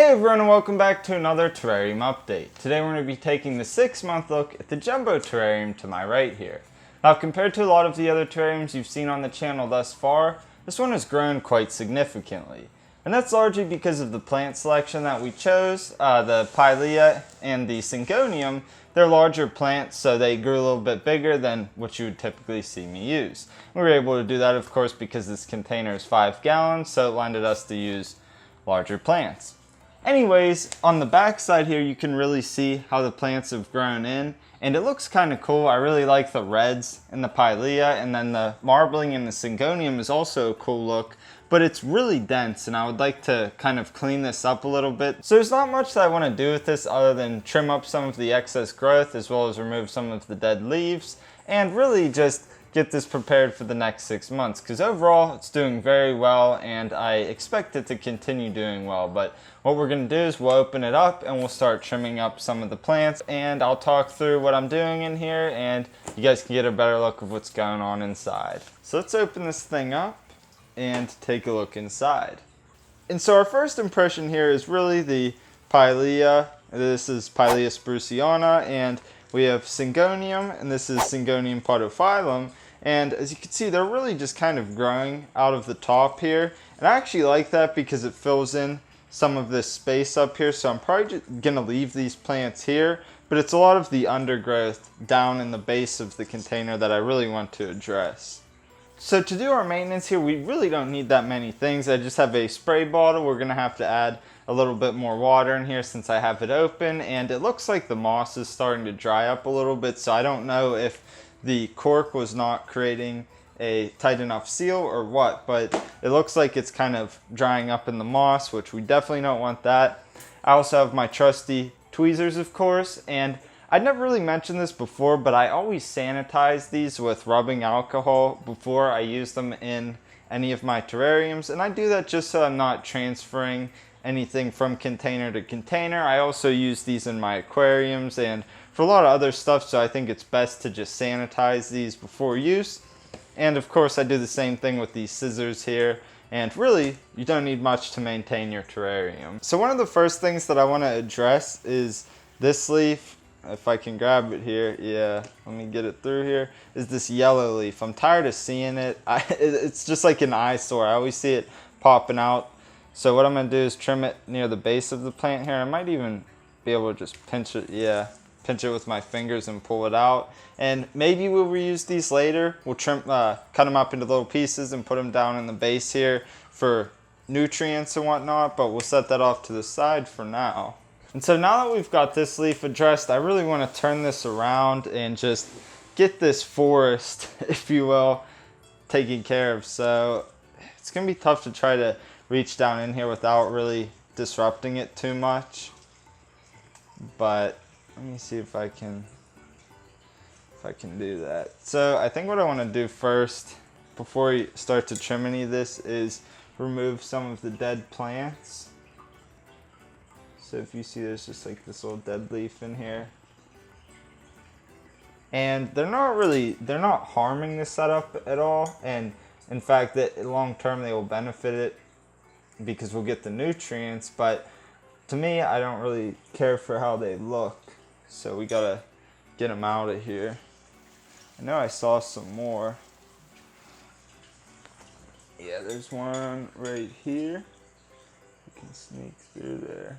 Hey everyone, and welcome back to another terrarium update. Today we're going to be taking the 6-month look at the jumbo terrarium to my right here. Now, compared to a lot of the other terrariums you've seen on the channel thus far, this one has grown quite significantly. And that's largely because of the plant selection that we chose. The Pilea and the Syngonium, they're larger plants, so they grew a little bit bigger than what you would typically see me use. We were able to do that, of course, because this container is 5 gallons, so it landed us to use larger plants. Anyways, on the back side here, you can really see how the plants have grown in, and it looks kind of cool. I really like the reds in the Pilea, and then the marbling in the Syngonium is also a cool look, but it's really dense, and I would like to kind of clean this up a little bit. So there's not much that I want to do with this other than trim up some of the excess growth, as well as remove some of the dead leaves, and really just get this prepared for the next 6 months, because overall it's doing very well and I expect it to continue doing well. But what we're going to do is we'll open it up and we'll start trimming up some of the plants, and I'll talk through what I'm doing in here and you guys can get a better look of what's going on inside. So let's open this thing up and take a look inside. And so our first impression here is really the Pilea. This is Pilea spruceana, and we have Syngonium, and this is Syngonium podophyllum. And as you can see, they're really just kind of growing out of the top here. And I actually like that because it fills in some of this space up here. So I'm probably just gonna leave these plants here, but it's a lot of the undergrowth down in the base of the container that I really want to address. So to do our maintenance here, we really don't need that many things. I just have a spray bottle. We're gonna have to add a little bit more water in here since I have it open, and it looks like the moss is starting to dry up a little bit, so I don't know if the cork was not creating a tight enough seal or what, but it looks like it's kind of drying up in the moss, which we definitely don't want that. I also have my trusty tweezers, of course, and I'd never really mentioned this before, but I always sanitize these with rubbing alcohol before I use them in any of my terrariums, and I do that just so I'm not transferring anything from container to container. I also use these in my aquariums and for a lot of other stuff, so I think it's best to just sanitize these before use. And of course I do the same thing with these scissors here, and really you don't need much to maintain your terrarium. So one of the first things that I want to address is this leaf. If I can grab it here, yeah, let me get it through here, is this yellow leaf. I'm tired of seeing it. It's just like an eyesore. I always see it popping out. So what I'm going to do is trim it near the base of the plant here. I might even be able to just pinch it, pinch it with my fingers and pull it out. And maybe we'll reuse these later. We'll cut them up into little pieces and put them down in the base here for nutrients and whatnot, but we'll set that off to the side for now. And so now that we've got this leaf addressed, I really want to turn this around and just get this forest, if you will, taken care of. So it's going to be tough to try to reach down in here without really disrupting it too much. But let me see if I can do that. So I think what I want to do first, before we start to trim any of this, is remove some of the dead plants. So if you see, there's just like this little dead leaf in here. And they're not harming the setup at all. And in fact, that long term they will benefit it because we'll get the nutrients. But to me, I don't really care for how they look. So we gotta get them out of here. I know I saw some more. Yeah, there's one right here. You can sneak through there.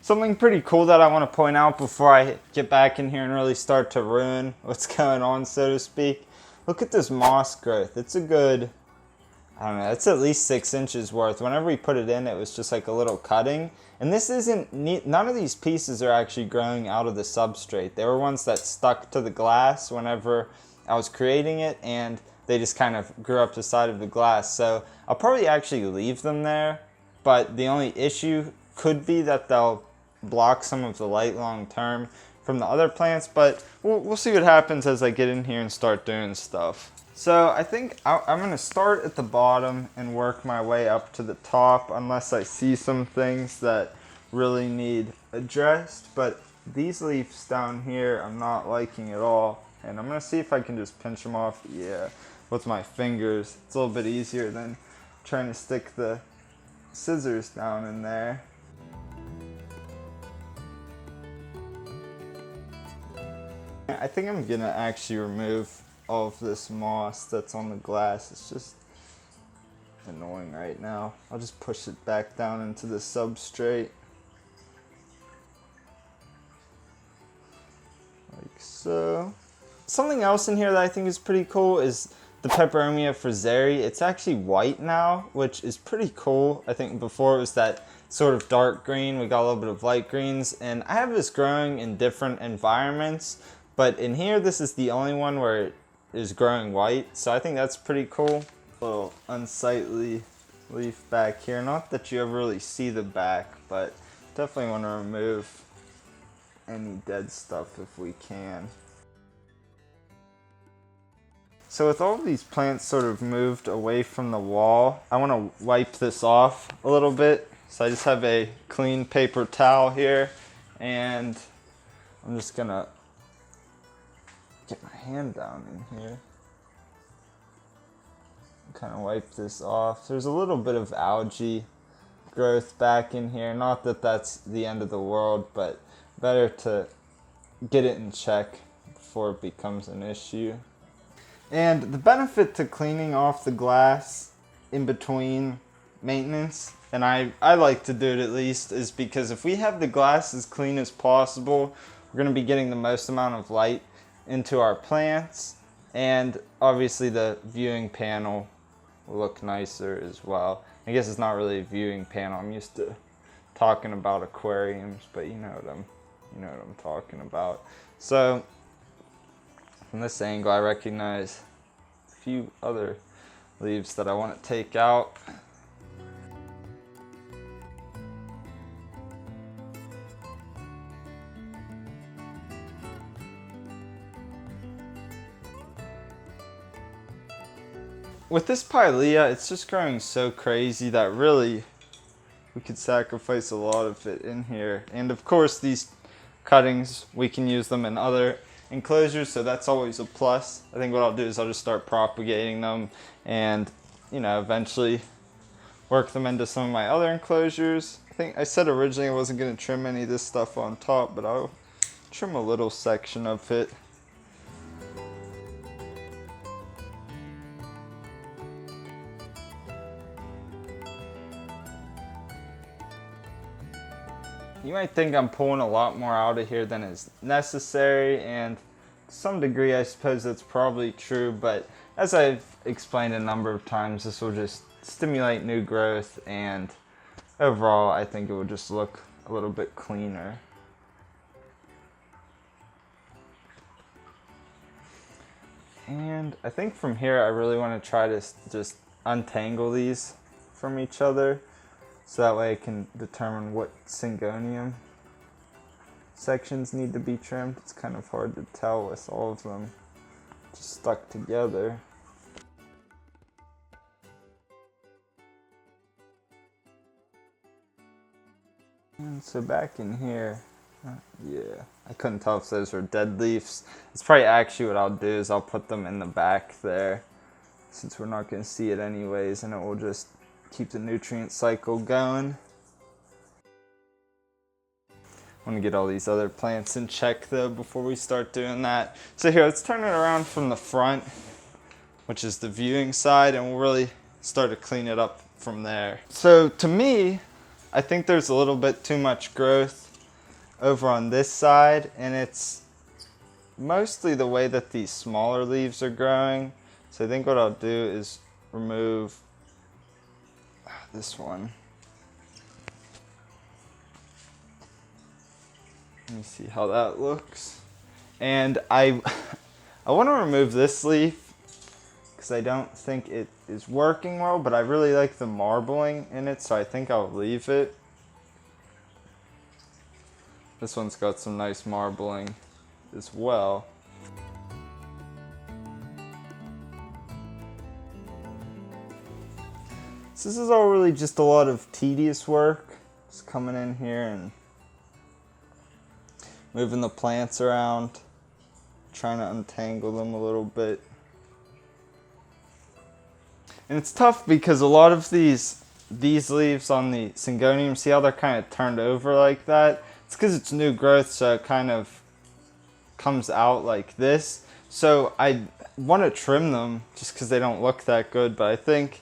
Something pretty cool that I want to point out before I get back in here and really start to ruin what's going on, so to speak. Look at this moss growth. It's a good, I don't know, it's at least 6 inches worth. Whenever we put it in, it was just like a little cutting. And this isn't neat. None of these pieces are actually growing out of the substrate. They were ones that stuck to the glass whenever I was creating it, and they just kind of grew up the side of the glass. So I'll probably actually leave them there, but the only issue could be that they'll block some of the light long term from the other plants, but we'll see what happens as I get in here and start doing stuff. So I think I'm going to start at the bottom and work my way up to the top, unless I see some things that really need addressed. But these leaves down here I'm not liking at all, and I'm going to see if I can just pinch them off, with my fingers. It's a little bit easier than trying to stick the scissors down in there. I think I'm gonna actually remove all of this moss that's on the glass. It's just annoying right now. I'll just push it back down into the substrate. Like so. Something else in here that I think is pretty cool is the Peperomia fraseri. It's actually white now, which is pretty cool. I think before it was that sort of dark green. We got a little bit of light greens, and I have this growing in different environments, but in here this is the only one where it is growing white, so I think that's pretty cool. Little unsightly leaf back here. Not that you ever really see the back, but definitely want to remove any dead stuff if we can. So with all of these plants sort of moved away from the wall, I want to wipe this off a little bit. So I just have a clean paper towel here, and I'm just gonna get my hand down in here. Kind of wipe this off. There's a little bit of algae growth back in here. Not that that's the end of the world, but better to get it in check before it becomes an issue. And the benefit to cleaning off the glass in between maintenance, and I like to do it at least, is because if we have the glass as clean as possible, we're going to be getting the most amount of light into our plants, and obviously the viewing panel will look nicer as well. I guess it's not really a viewing panel. I'm used to talking about aquariums, but you know what I'm talking about. So from this angle, I recognize a few other leaves that I want to take out. With this Pilea, it's just growing so crazy that really we could sacrifice a lot of it in here. And of course these cuttings, we can use them in other enclosures, so that's always a plus. I think what I'll do is I'll just start propagating them and, you know, eventually work them into some of my other enclosures. I think I said originally I wasn't going to trim any of this stuff on top, but I'll trim a little section of it. You might think I'm pulling a lot more out of here than is necessary, and to some degree I suppose that's probably true, but as I've explained a number of times, this will just stimulate new growth, and overall I think it will just look a little bit cleaner. And I think from here I really want to try to just untangle these from each other, so that way I can determine what Syngonium sections need to be trimmed. It's kind of hard to tell with all of them just stuck together. And so back in here, yeah, I couldn't tell if those were dead leaves. It's probably actually what I'll do is I'll put them in the back there, since we're not going to see it anyways, and it will just keep the nutrient cycle going. I want to get all these other plants in check though before we start doing that. So here, let's turn it around from the front, which is the viewing side, and we'll really start to clean it up from there. So to me, I think there's a little bit too much growth over on this side, and it's mostly the way that these smaller leaves are growing. So I think what I'll do is remove this one. Let me see how that looks. And I want to remove this leaf because I don't think it is working well, but I really like the marbling in it, so I think I'll leave it. This one's got some nice marbling as well. So this is all really just a lot of tedious work. Just coming in here and moving the plants around, trying to untangle them a little bit. And it's tough because a lot of these leaves on the Syngonium, see how they're kind of turned over like that? It's because it's new growth, so it kind of comes out like this. So I want to trim them just because they don't look that good, but I think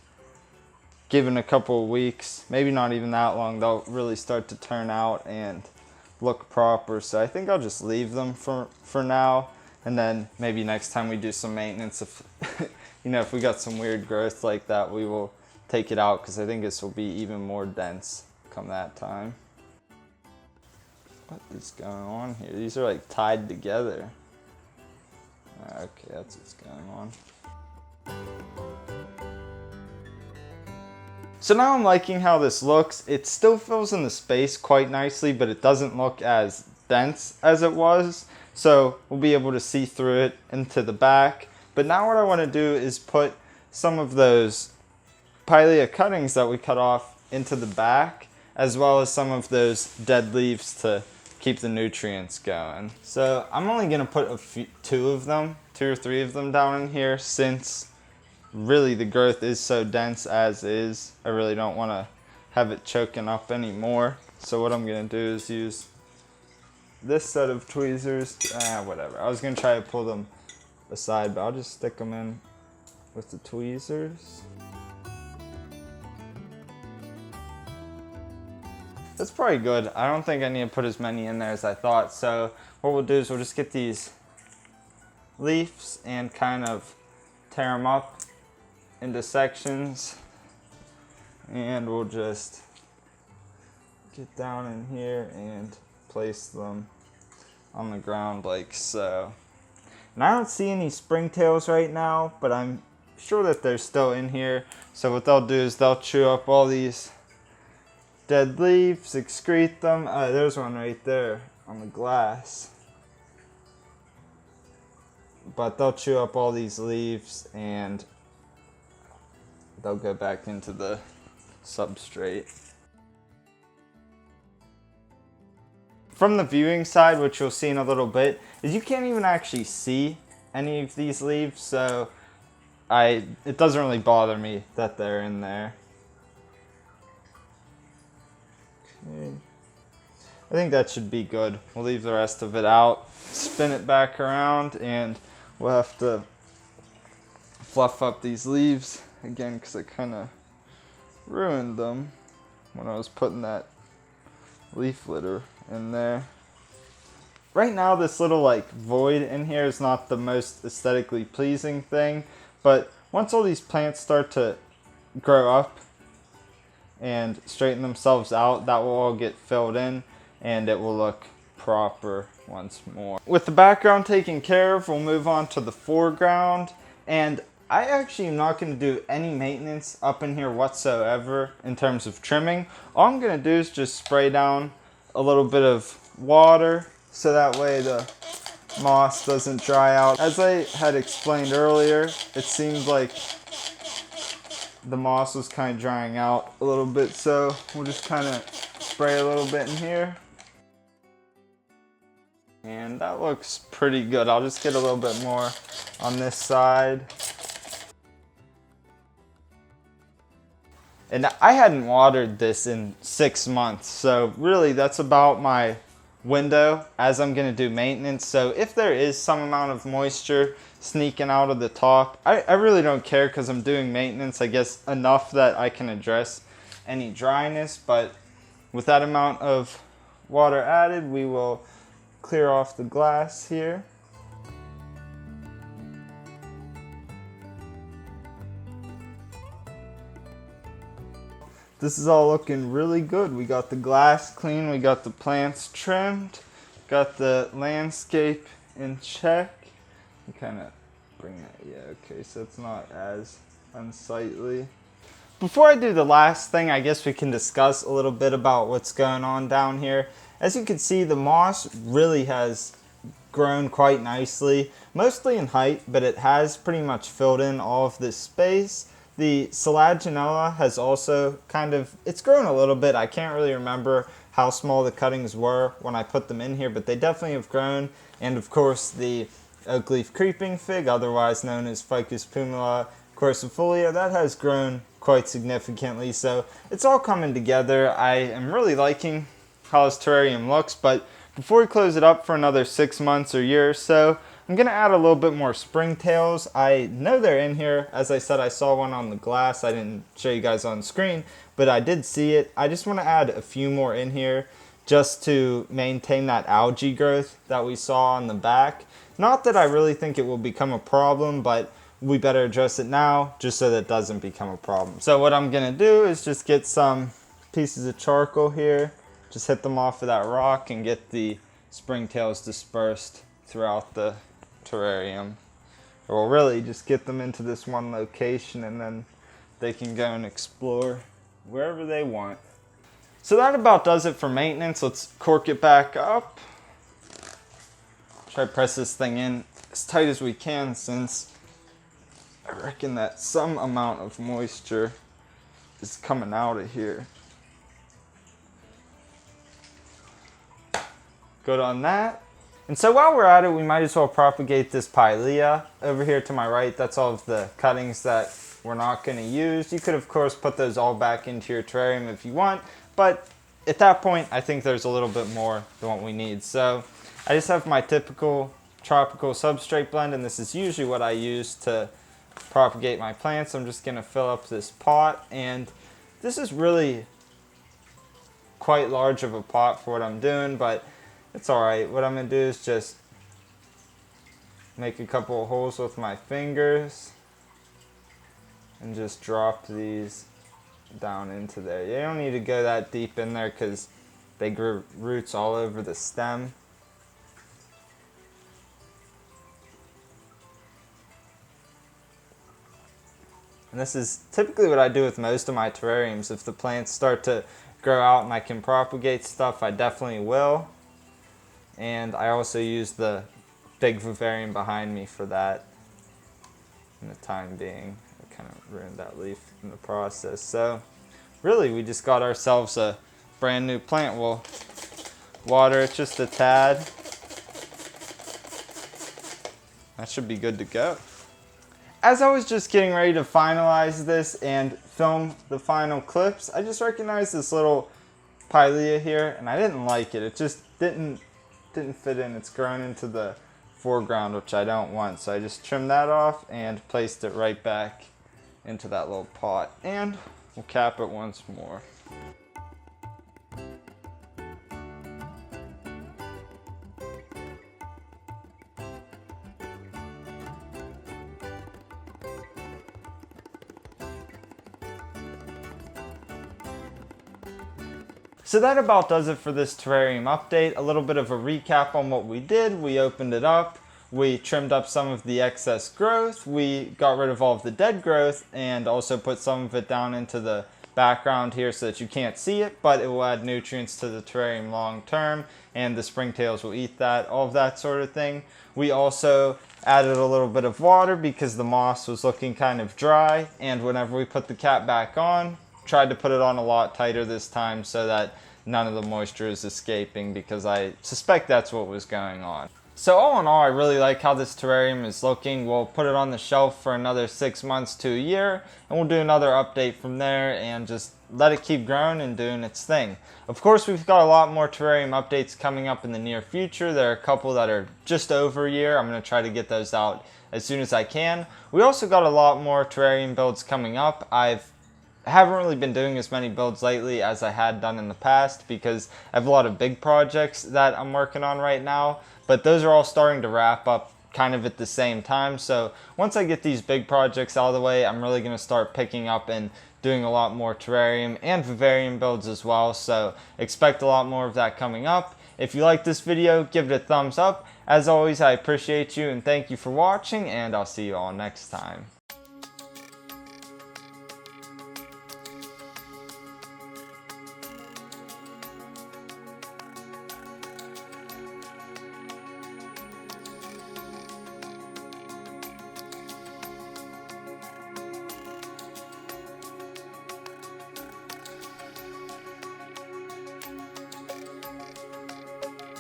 given a couple of weeks, maybe not even that long, they'll really start to turn out and look proper. So I think I'll just leave them for now, and then maybe next time we do some maintenance, if if we got some weird growth like that, we will take it out, because I think this will be even more dense come that time. What is going on here? These are like tied together. Okay, that's what's going on. So now I'm liking how this looks. It still fills in the space quite nicely, but it doesn't look as dense as it was. So we'll be able to see through it into the back. But now what I want to do is put some of those Pilea cuttings that we cut off into the back, as well as some of those dead leaves to keep the nutrients going. So I'm only going to put two or three of them down in here, since really the growth is so dense as is. I really don't want to have it choking up anymore. So what I'm going to do is use this set of tweezers. Whatever. I was going to try to pull them aside, but I'll just stick them in with the tweezers. That's probably good. I don't think I need to put as many in there as I thought. So what we'll do is we'll just get these leaves and kind of tear them up into sections, and we'll just get down in here and place them on the ground like so. And I don't see any springtails right now, but I'm sure that they're still in here. So what they'll do is they'll chew up all these dead leaves, excrete them. There's one right there on the glass. But they'll chew up all these leaves and they'll go back into the substrate. From the viewing side, which you'll see in a little bit, is you can't even actually see any of these leaves, so it doesn't really bother me that they're in there. Okay. I think that should be good. We'll leave the rest of it out, spin it back around, and we'll have to fluff up these leaves again, because I kind of ruined them when I was putting that leaf litter in there. Right now this little like void in here is not the most aesthetically pleasing thing, but once all these plants start to grow up and straighten themselves out, that will all get filled in and it will look proper once more. With the background taken care of, we'll move on to the foreground, and I actually am not going to do any maintenance up in here whatsoever in terms of trimming. All I'm going to do is just spray down a little bit of water so that way the moss doesn't dry out. As I had explained earlier, it seemed like the moss was kind of drying out a little bit, so we'll just kind of spray a little bit in here. And that looks pretty good. I'll just get a little bit more on this side. And I hadn't watered this in 6 months, so really that's about my window as I'm going to do maintenance. So if there is some amount of moisture sneaking out of the top, I really don't care, because I'm doing maintenance, I guess, enough that I can address any dryness. But with that amount of water added, we will clear off the glass here. This is all looking really good. We got the glass clean, we got the plants trimmed, got the landscape in check. You kind of bring it, yeah, okay, so it's not as unsightly. Before I do the last thing, I guess we can discuss a little bit about what's going on down here. As you can see, the moss really has grown quite nicely, mostly in height, but it has pretty much filled in all of this space. The Selaginella has also it's grown a little bit. I can't really remember how small the cuttings were when I put them in here, but they definitely have grown. And of course the oak leaf creeping fig, otherwise known as Ficus Pumila, Quercifolia, that has grown quite significantly. So it's all coming together. I am really liking how this terrarium looks, but before we close it up for another 6 months or year or so, I'm going to add a little bit more springtails. I know they're in here. As I said, I saw one on the glass. I didn't show you guys on screen, but I did see it. I just want to add a few more in here just to maintain that algae growth that we saw on the back. Not that I really think it will become a problem, but we better address it now just so that it doesn't become a problem. So what I'm going to do is just get some pieces of charcoal here, just hit them off of that rock and get the springtails dispersed throughout the terrarium. Or really just get them into this one location and then they can go and explore wherever they want. So that about does it for maintenance. Let's cork it back up. Try to press this thing in as tight as we can, since I reckon that some amount of moisture is coming out of here. Good on that. And so while we're at it, we might as well propagate this Pilea. Over here to my right, that's all of the cuttings that we're not going to use. You could of course put those all back into your terrarium if you want, but at that point I think there's a little bit more than what we need. So I just have my typical tropical substrate blend, and this is usually what I use to propagate my plants. I'm just going to fill up this pot, and this is really quite large of a pot for what I'm doing, but it's alright. What I'm going to do is just make a couple of holes with my fingers and just drop these down into there. You don't need to go that deep in there because they grow roots all over the stem. And this is typically what I do with most of my terrariums. If the plants start to grow out and I can propagate stuff, I definitely will. And I also use the big vivarium behind me for that in the time being. I kind of ruined that leaf in the process. So really we just got ourselves a brand new plant. We'll water it just a tad. That should be good to go. As I was just getting ready to finalize this and film the final clips, I just recognized this little Pilea here, and I didn't like it. It just didn't fit in. It's grown into the foreground, which I don't want. So I just trimmed that off and placed it right back into that little pot. And we'll cap it once more. So that about does it for this terrarium update. A little bit of a recap on what we did. We opened it up, we trimmed up some of the excess growth, we got rid of all of the dead growth, and also put some of it down into the background here so that you can't see it, but it will add nutrients to the terrarium long term, and the springtails will eat that, all of that sort of thing. We also added a little bit of water because the moss was looking kind of dry, and whenever we put the cap back on, tried to put it on a lot tighter this time so that none of the moisture is escaping, because I suspect that's what was going on. So all in all, I really like how this terrarium is looking. We'll put it on the shelf for another 6 months to a year, and we'll do another update from there and just let it keep growing and doing its thing. Of course, we've got a lot more terrarium updates coming up in the near future. There are a couple that are just over a year. I'm going to try to get those out as soon as I can. We also got a lot more terrarium builds coming up. I haven't really been doing as many builds lately as I had done in the past because I have a lot of big projects that I'm working on right now, but those are all starting to wrap up kind of at the same time. So once I get these big projects out of the way, I'm really going to start picking up and doing a lot more terrarium and vivarium builds as well. So expect a lot more of that coming up. If you like this video, give it a thumbs up. As always, I appreciate you and thank you for watching, and I'll see you all next time.